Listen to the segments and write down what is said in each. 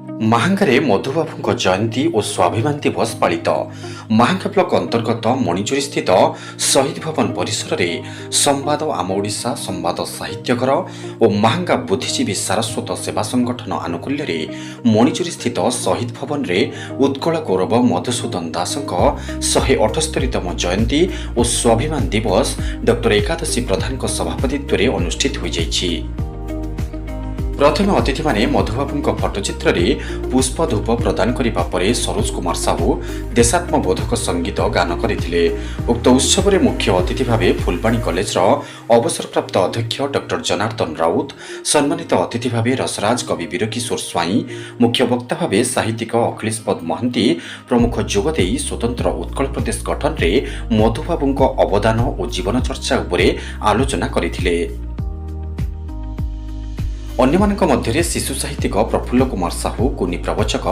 ମାହାଙ୍ଗାରେ ମଧୁବାବୁଙ୍କ ଜୟନ୍ତୀ ଓ ସ୍ୱାଭିମାନ ଦିବସ ପାଳିତ। ମାହାଙ୍ଗା ବ୍ଲକ ଅନ୍ତର୍ଗତ ମଣିଜୁରୀ ସ୍ଥିତ ଶହୀଦ ଭବନ ପରିସରରେ ସମ୍ବାଦ ଆମ ଓଡ଼ିଶା, ସମ୍ବାଦ ସାହିତ୍ୟଘର ଓ ମାହାଙ୍ଗା ବୁଦ୍ଧିଜୀବୀ ସାରସ୍ୱତ ସେବା ସଂଗଠନ ଆନୁକୂଲ୍ୟରେ ମଣିଜୁରୀ ସ୍ଥିତ ଶହୀଦ ଭବନରେ ଉତ୍କଳ ଗୌରବ ମଧୁସୂଦନ ଦାସଙ୍କ 178ତମ ଜୟନ୍ତୀ ଓ ସ୍ୱାଭିମାନ ଦିବସ ଡକ୍ଟର ଏକାଦଶୀ ପ୍ରଧାନଙ୍କ ସଭାପତିତ୍ୱରେ ଅନୁଷ୍ଠିତ ହୋଇଯାଇଛି। ପ୍ରଥମେ ଅତିଥିମାନେ ମଧୁବାବୁଙ୍କ ଫଟୋଚିତ୍ରରେ ପୁଷ୍ପ ଧୂପ ପ୍ରଦାନ କରିବା ପରେ ସରୋଜ କୁମାର ସାହୁ ଦେଶାତ୍ମବୋଧକ ସଙ୍ଗୀତ ଗାନ କରିଥିଲେ। ଉକ୍ତ ଉତ୍ସବରେ ମୁଖ୍ୟ ଅତିଥି ଭାବେ ଫୁଲବାଣୀ କଲେଜର ଅବସରପ୍ରାପ୍ତ ଅଧ୍ୟକ୍ଷ ଡକ୍ଟର ଜନାର୍ଦ୍ଦନ ରାଉତ, ସମ୍ମାନିତ ଅତିଥି ଭାବେ ରସରାଜ କବି ବୀରକିଶୋର ସ୍ୱାଇଁ, ମୁଖ୍ୟ ବକ୍ତା ଭାବେ ସାହିତ୍ୟିକ ଅଖିଳେଶ ପଦ ମହାନ୍ତି ପ୍ରମୁଖ ଯୋଗଦେଇ ସ୍ୱତନ୍ତ୍ର ଉତ୍କଳ ପ୍ରଦେଶ ଗଠନରେ ମଧୁବାବୁଙ୍କ ଅବଦାନ ଓ ଜୀବନ ଚର୍ଚ୍ଚା ଉପରେ ଆଲୋଚନା କରିଥିଲେ। ଅନ୍ୟମାନଙ୍କ ମଧ୍ୟରେ ଶିଶୁ ସାହିତ୍ୟିକ ପ୍ରଫୁଲ୍ଲ କୁମାର ସାହୁ, କୁନି ପ୍ରବଚକ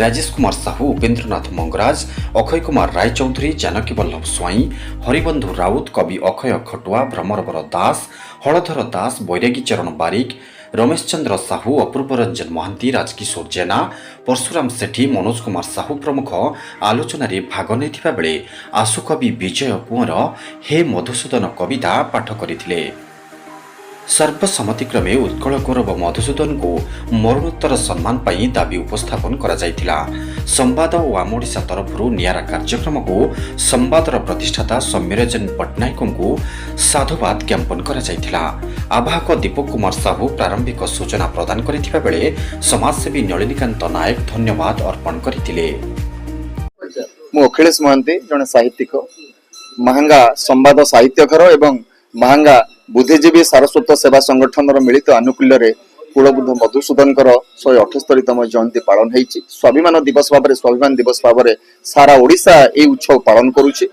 ରାଜେଶ କୁମାର ସାହୁ, ଉପେନ୍ଦ୍ରନାଥ ମଙ୍ଗରାଜ, ଅକ୍ଷୟ କୁମାର ରାୟଚୌଧୁରୀ, ଜାନକୀ ବଲ୍ଲଭ ସ୍ୱାଇଁ, ହରିବନ୍ଧୁ ରାଉତ, କବି ଅକ୍ଷୟ ଖଟୁଆ, ଭ୍ରମରବର ଦାସ, ହଳଧର ଦାସ, ବୈରାଗୀ ଚରଣ ବାରିକ, ରମେଶ ଚନ୍ଦ୍ର ସାହୁ, ଅପୂର୍ବ ରଞ୍ଜନ ମହାନ୍ତି, ରାଜକିଶୋର ଜେନା, ପରଶୁରାମ ସେଠୀ, ମନୋଜ କୁମାର ସାହୁ ପ୍ରମୁଖ ଆଲୋଚନାରେ ଭାଗ ନେଇଥିବା ବେଳେ ଆଶୁକବି ବିଜୟ କୁଁୱର ହେ ମଧୁସୂଦନ କବିତା ପାଠ କରିଥିଲେ। ସର୍ବସମ୍ମତିକ୍ରମେ ଉତ୍କଳ ଗୌରବ ମଧୁସୂଦନଙ୍କୁ ମରଣୋତ୍ତର ସମ୍ମାନ ପାଇଁ ଦାବି ଉପସ୍ଥାପନ କରାଯାଇଥିଲା। ସମ୍ବାଦ ଓ ଆମ ଓଡ଼ିଶା ତରଫରୁ ନିଆରା କାର୍ଯ୍ୟକ୍ରମକୁ ସମ୍ବାଦର ପ୍ରତିଷ୍ଠାତା ସୌମ୍ୟରଞ୍ଜନ ପଟ୍ଟନାୟକଙ୍କୁ ସାଧୁବାଦ ଜ୍ଞାପନ କରାଯାଇଥିଲା। ଆବାହକ ଦୀପକ କୁମାର ସାହୁ ପ୍ରାରମ୍ଭିକ ସୂଚନା ପ୍ରଦାନ କରିଥିବା ବେଳେ ସମାଜସେବୀ ନଳିନୀକାନ୍ତ ନାୟକ ଧନ୍ୟବାଦ ଅର୍ପଣ କରିଥିଲେ। ମୁଁ ଅଖିଳେଶ ମହାନ୍ତି, ଜଣେ ସାହିତ୍ୟିକ, ମାହାଙ୍ଗା ସମ୍ବାଦ ସାହିତ୍ୟଘର ଏବଂ ମାହାଙ୍ଗା ବୁଦ୍ଧିଜୀବୀ ସାରସ୍ୱତ ସେବା ସଂଗଠନର ମିଳିତ ଆନୁକୂଲ୍ୟରେ କୁଳବୁଦ୍ଧ ମଧୁସୂଦନଙ୍କର 178ତମ ଜୟନ୍ତୀ ପାଳନ ହୋଇଛି। ସ୍ୱାଭିମାନ ଦିବସ ଭାବରେ ସାରା ଓଡ଼ିଶା ଏହି ଉତ୍ସବ ପାଳନ କରୁଛି।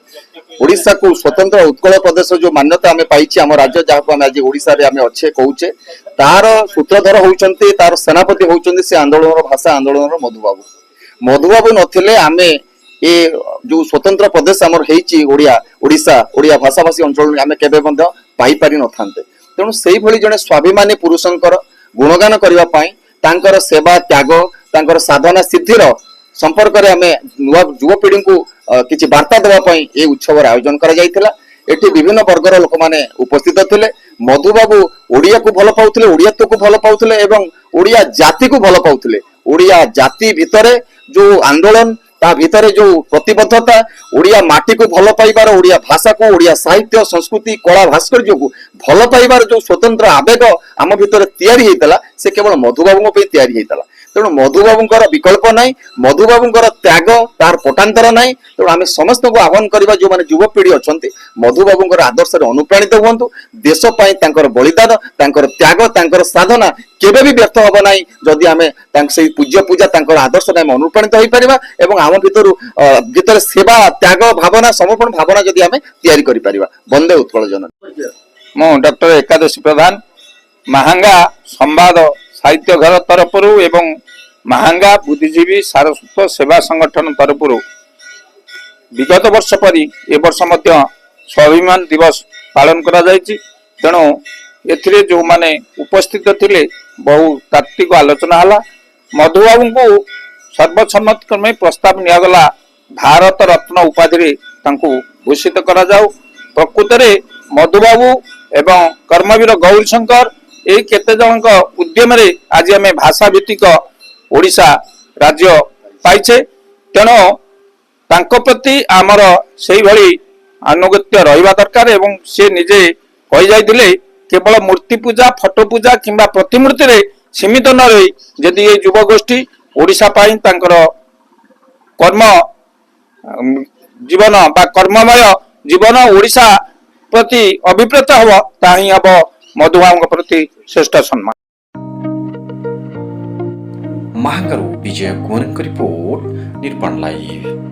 ଓଡ଼ିଶାକୁ ସ୍ୱତନ୍ତ୍ର ଉତ୍କଳ ପ୍ରଦେଶ ଯୋଉ ମାନ୍ୟତା ଆମେ ପାଇଛି, ଆମ ରାଜ୍ୟ ଯାହାକୁ ଆମେ ଆଜି ଓଡ଼ିଶାରେ ଆମେ ଅଛେ କହୁଛେ, ତାର ସୂତ୍ରଧର ହଉଛନ୍ତି, ତାର ସେନାପତି ହଉଛନ୍ତି ସେ ଆନ୍ଦୋଳନର ଭାଷା ଆନ୍ଦୋଳନର ମଧୁବାବୁ ନଥିଲେ ଆମେ ଏ ଯୋଉ ସ୍ୱତନ୍ତ୍ର ପ୍ରଦେଶ ଆମର ହେଇଛି ଓଡ଼ିଆ ଭାଷାଭାଷୀ ଅଞ୍ଚଳ ଆମେ କେବେ ମଧ୍ୟ ପାଇପାରି ନଥାନ୍ତେ। ତେଣୁ ସେଇଭଳି ଜଣେ ସ୍ୱାଭିମାନୀ ପୁରୁଷଙ୍କର ଗୁଣଗାନ କରିବା ପାଇଁ, ତାଙ୍କର ସେବା ତ୍ୟାଗ, ତାଙ୍କର ସାଧନା ସିଦ୍ଧିର ସମ୍ପର୍କରେ ଆମେ ନୂଆ ଯୁବପିଢ଼ିଙ୍କୁ କିଛି ବାର୍ତ୍ତା ଦେବା ପାଇଁ ଏହି ଉତ୍ସବର ଆୟୋଜନ କରାଯାଇଥିଲା। ଏଠି ବିଭିନ୍ନ ବର୍ଗର ଲୋକମାନେ ଉପସ୍ଥିତ ଥିଲେ। ମଧୁବାବୁ ଓଡ଼ିଆକୁ ଭଲ ପାଉଥିଲେ, ଓଡ଼ିଆତ୍ୱକୁ ଭଲ ପାଉଥିଲେ ଏବଂ ଓଡ଼ିଆ ଜାତିକୁ ଭଲ ପାଉଥିଲେ। ଓଡ଼ିଆ ଜାତି ଭିତରେ ଯୋଉ ଆନ୍ଦୋଳନ, ତା ଭିତରେ ଯୋଉ ପ୍ରତିବଦ୍ଧତା, ଓଡ଼ିଆ ମାଟିକୁ ଭଲ ପାଇବାର, ଓଡ଼ିଆ ଭାଷାକୁ, ଓଡ଼ିଆ ସାହିତ୍ୟ ସଂସ୍କୃତି କଳା ଭାସ୍କର୍ଯ୍ୟକୁ ଭଲ ପାଇବାର ଯୋଉ ସ୍ୱତନ୍ତ୍ର ଆବେଗ ଆମ ଭିତରେ ତିଆରି ହେଇଥିଲା, ସେ କେବଳ ମଧୁବାବୁଙ୍କ ପାଇଁ ତିଆରି ହେଇଥିଲା। ତେଣୁ ମଧୁବାବୁଙ୍କର ବିକଳ୍ପ ନାହିଁ, ମଧୁବାବୁଙ୍କର ତ୍ୟାଗ ତାର ପଟାନ୍ତର ନାହିଁ। ତେଣୁ ଆମେ ସମସ୍ତଙ୍କୁ ଆହ୍ୱାନ କରିବା, ଯୋଉମାନେ ଯୁବପିଢ଼ି ଅଛନ୍ତି ମଧୁବାବୁଙ୍କର ଆଦର୍ଶରେ ଅନୁପ୍ରାଣିତ ହୁଅନ୍ତୁ। ଦେଶ ପାଇଁ ତାଙ୍କର ବଳିଦାନ, ତାଙ୍କର ତ୍ୟାଗ, ତାଙ୍କର ସାଧନା କେବେ ବି ବ୍ୟର୍ଥ ହବ ନାହିଁ ଯଦି ଆମେ ସେଇ ପୂଜା ତାଙ୍କର ଆଦର୍ଶରେ ଆମେ ଅନୁପ୍ରାଣିତ ହେଇପାରିବା ଏବଂ ଆମ ଭିତରେ ସେବା ତ୍ୟାଗ ଭାବନା ସମର୍ପଣ ଭାବନା ଯଦି ଆମେ ତିଆରି କରିପାରିବା। ବନ୍ଦେ ଉତ୍କଳ ଜନନୀ। ମୁଁ ଡକ୍ଟର ଏକାଦଶୀ ପ୍ରଧାନ, ମାହାଙ୍ଗା ସମ୍ବାଦ ସାହିତ୍ୟ ଘର ତରଫରୁ ଏବଂ ମାହାଙ୍ଗା ବୁଦ୍ଧିଜୀବୀ ସାରସ୍ୱତ ସେବା ସଂଗଠନ ତରଫରୁ ବିଗତ ବର୍ଷ ପରି ଏ ବର୍ଷ ମଧ୍ୟ ସ୍ୱାଭିମାନ ଦିବସ ପାଳନ କରାଯାଇଛି। ତେଣୁ ଏଥିରେ ଯେଉଁମାନେ ଉପସ୍ଥିତ ଥିଲେ ବହୁ ତାତ୍ତ୍ୱିକ ଆଲୋଚନା ହେଲା। ମଧୁବାବୁଙ୍କୁ ସର୍ବସମ୍ମତିକ୍ରମେ ପ୍ରସ୍ତାବ ନିଆଗଲା ଭାରତ ରତ୍ନ ଉପାଧିରେ ତାଙ୍କୁ ଭୂଷିତ କରାଯାଉ। ପ୍ରକୃତରେ ମଧୁବାବୁ ଏବଂ କର୍ମବୀର ଗୌରୀଶଙ୍କର ଏହି କେତେ ଜଣଙ୍କ ଉଦ୍ୟମରେ ଆଜି ଆମେ ଭାଷା ଭିତ୍ତିକ ଓଡ଼ିଶା ରାଜ୍ୟ ପାଇଛେ। ତେଣୁ ତାଙ୍କ ପ୍ରତି ଆମର ସେଇଭଳି ଆନୁଗତ୍ୟ ରହିବା ଦରକାର ଏବଂ ସେ ନିଜେ କହିଯାଇଥିଲେ କେବଳ ମୂର୍ତ୍ତି ପୂଜା, ଫଟୋ ପୂଜା କିମ୍ବା ପ୍ରତିମୂର୍ତ୍ତିରେ ସୀମିତ ନ ରହି ଯଦି ଏ ଯୁବଗୋଷ୍ଠୀ ଓଡ଼ିଶା ପାଇଁ ତାଙ୍କର କର୍ମ ଜୀବନ ବା କର୍ମମୟ ଜୀବନ ଓଡ଼ିଶା ପ୍ରତି ଅଭିପ୍ରେତ ହେବ, ତାହା ହିଁ ହେବ ମଧୁବାବୁଙ୍କ ପ୍ରତି ଶ୍ରେଷ୍ଠ ସମ୍ମାନ। ମାହାଙ୍ଗାରୁ ବିଜୟ କୁଁୱରଙ୍କ ରିପୋର୍ଟ, ନିର୍ବାଣ ଲାଇଭ୍।